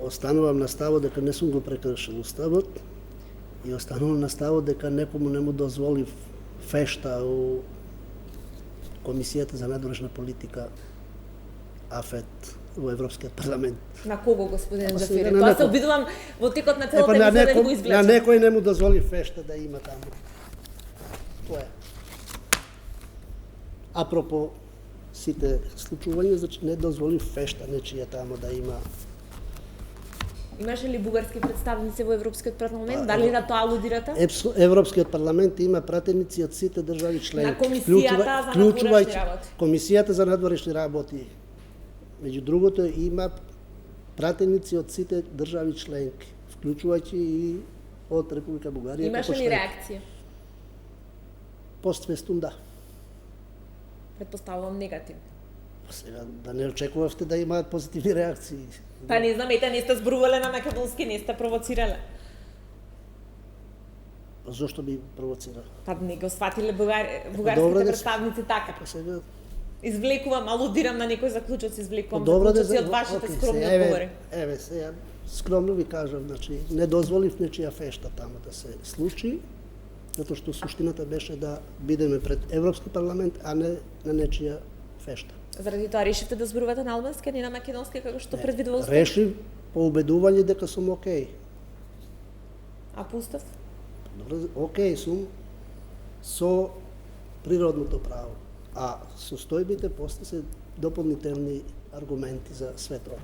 останувам на ставот дека не сум го прекршил уставот и останувам на ставот дека некому не му дозволив фешта у Комисијата за надворешна политика АФЕТ во Европскиот парламент. На кого, господин Па, Џафери? на Тоа некој. се обидувам во текот на целата на епизода да го на извлечам. некој не му дозволи фешта да има таму. Тоа е. Апропо сите случувања, значи не дозволи фешта нечија таму да има. Имаше ли бугарски представници во Европскиот парламент? Дали на тоа алудирате? Европскиот парламент има пратеници од сите држави членки. На Комисијата за надворешни работи. Комисијата за надворешни работи. Меѓу другото има пратеници од сите држави членки, вклучувајќи и од Република Бугарија. Имаше ли реакција? Постфестум, да. Предпоставувам негативни. Сега да не очекувавте да имаат позитивни реакции. Па не знам, ете не сте зборувале на македонски, не сте провоцирале. Зошто би провоцирал? Па не го сватиле бугарските добро, представници така. Па сега Извлекувам, алудирам на некој заклучоц, извлекувам добро заклучоци од вашите скромни одговори. Еве, сега скромно ви кажам, значи не дозволив нечија фешта таму да се случи, затоа што суштината беше да бидеме пред Европски парламент, а не на нечија фешта. Заради тоа решивте да зборувате на албански, а не на македонски, како што предвидува устав? Решив по убедување дека сум окей. А по устав? Добро, окей сум со природното право, а состојбите после се дополнителни аргументи за све тоа.